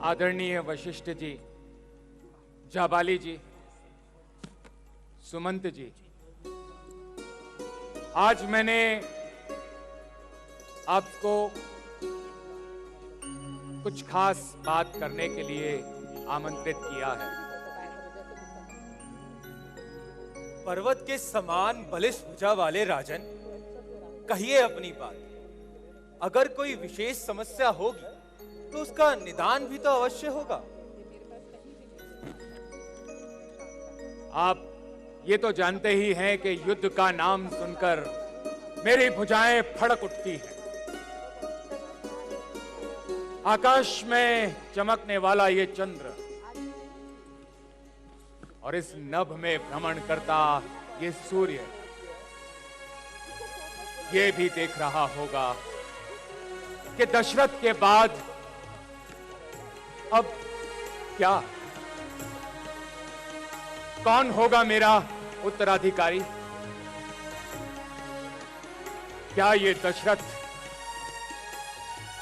आदरणीय वशिष्ठ जी, जाबाली जी, सुमंत जी, आज मैंने आपको कुछ खास बात करने के लिए आमंत्रित किया है। पर्वत के समान बलिष्ठ भुजा वाले राजन, कहिए अपनी बात। अगर कोई विशेष समस्या होगी तो उसका निदान भी तो अवश्य होगा। आप ये तो जानते ही हैं कि युद्ध का नाम सुनकर मेरी भुजाएं फड़क उठती हैं। आकाश में चमकने वाला ये चंद्र और इस नभ में भ्रमण करता ये सूर्य, ये भी देख रहा होगा कि दशरथ के बाद अब क्या, कौन होगा मेरा उत्तराधिकारी? क्या ये दशरथ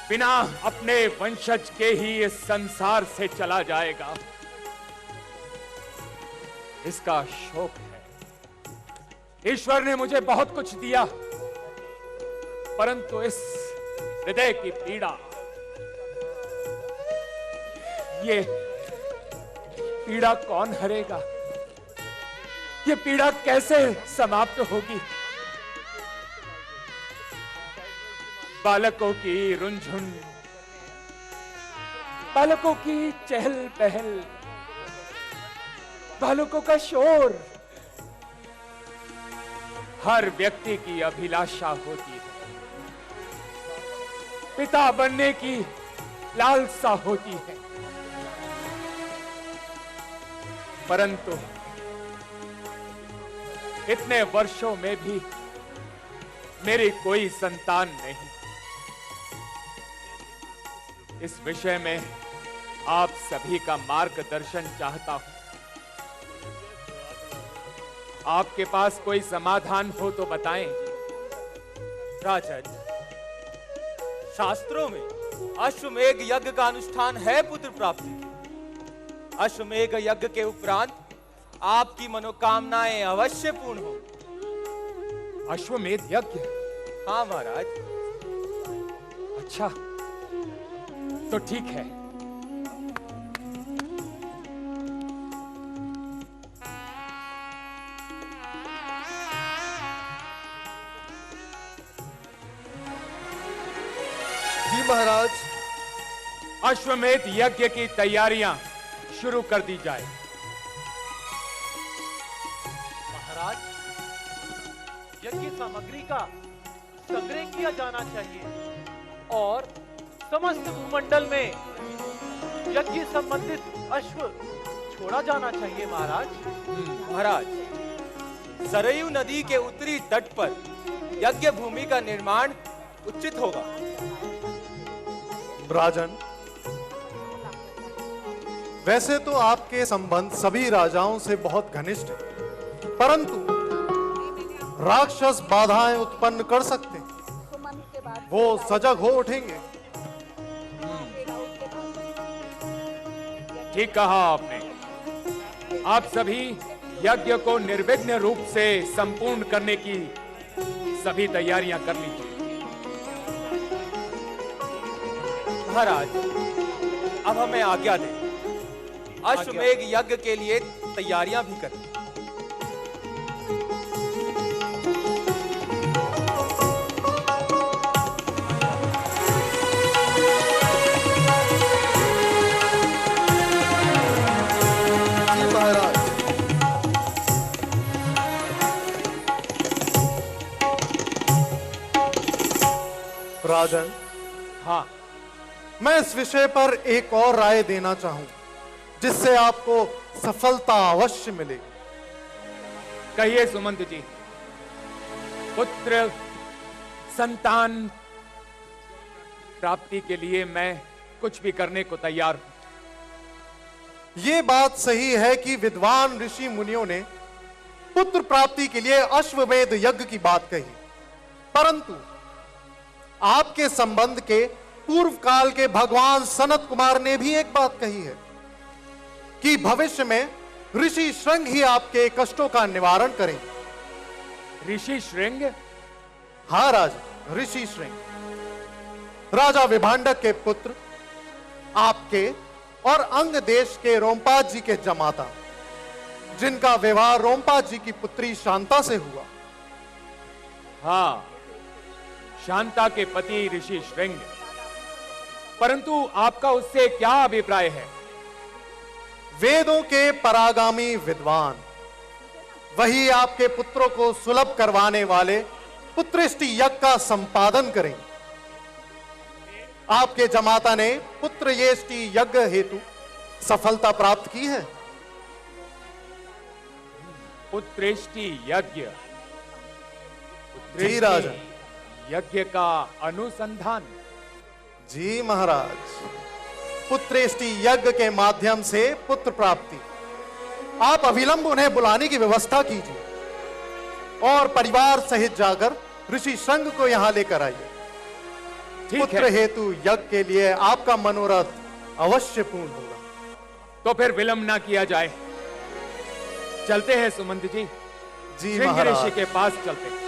बिना अपने वंशज के ही इस संसार से चला जाएगा? इसका शोक है। ईश्वर ने मुझे बहुत कुछ दिया, परंतु इस हृदय की पीड़ा, ये पीड़ा कौन हरेगा? ये पीड़ा कैसे समाप्त होगी? बालकों की रुंझुन, बालकों की चहल पहल, बालकों का शोर, हर व्यक्ति की अभिलाषा होती है। पिता बनने की लालसा होती है, परंतु इतने वर्षों में भी मेरी कोई संतान नहीं। इस विषय में आप सभी का मार्गदर्शन चाहता हूं। आपके पास कोई समाधान हो तो बताएं। राजन, शास्त्रों में अश्वमेघ यज्ञ का अनुष्ठान है पुत्र प्राप्ति। अश्वमेघ यज्ञ के उपरांत आपकी मनोकामनाएं अवश्य पूर्ण हो। अश्वमेध यज्ञ? हाँ महाराज। अच्छा, तो ठीक है। जी महाराज। अश्वमेध यज्ञ की तैयारियां शुरू कर दी जाए। महाराज, यज्ञ सामग्री का संग्रह किया जाना चाहिए और समस्त भूमंडल में यज्ञ संबंधित अश्व छोड़ा जाना चाहिए महाराज। महाराज, सरयू नदी के उत्तरी तट पर यज्ञ भूमि का निर्माण उचित होगा। राजन, वैसे तो आपके संबंध सभी राजाओं से बहुत घनिष्ठ है, परंतु राक्षस बाधाएं उत्पन्न कर सकते हैं। वो सजग हो उठेंगे। ठीक कहा आपने। आप सभी यज्ञ को निर्विघ्न रूप से संपूर्ण करने की सभी तैयारियां कर लीजिए। महाराज, अब हमें आज्ञा दें। अश्वमेघ यज्ञ के लिए तैयारियां भी करें। जी महाराज। राजन, हाँ, मैं इस विषय पर एक और राय देना चाहूं, जिससे आपको सफलता अवश्य मिलेगी। कहिए सुमंत जी। पुत्र संतान प्राप्ति के लिए मैं कुछ भी करने को तैयार हूं। ये बात सही है कि विद्वान ऋषि मुनियों ने पुत्र प्राप्ति के लिए अश्वमेध यज्ञ की बात कही, परंतु आपके संबंध के पूर्व काल के भगवान सनत कुमार ने भी एक बात कही है कि भविष्य में ऋषि श्रृंग ही आपके कष्टों का निवारण करेंगे। ऋषि श्रृंग? हाँ राजा, ऋषि श्रृंग राजा विभांडक के पुत्र, आपके और अंग देश के रोमपाद जी के जमाता, जिनका विवाह रोमपाद जी की पुत्री शांता से हुआ। हाँ, शांता के पति ऋषि श्रृंग। परंतु आपका उससे क्या अभिप्राय है? वेदों के परागामी विद्वान, वही आपके पुत्रों को सुलभ करवाने वाले पुत्रेष्टि यज्ञ का संपादन करेंगे। आपके जमाता ने पुत्र येष्टि यज्ञ हेतु सफलता प्राप्त की है। पुत्रेष्टि यज्ञ? जी राजा। यज्ञ का अनुसंधान? जी महाराज, पुत्रेष्टि यज्ञ के माध्यम से पुत्र प्राप्ति। आप अविलंब उन्हें बुलाने की व्यवस्था कीजिए और परिवार सहित जाकर ऋषि श्रृंग को यहां लेकर आइए। पुत्र हेतु यज्ञ के लिए आपका मनोरथ अवश्य पूर्ण होगा। तो फिर विलंब ना किया जाए, चलते हैं सुमंत जी। जी श्रृंग महाराज। ऋषि के पास चलते हैं।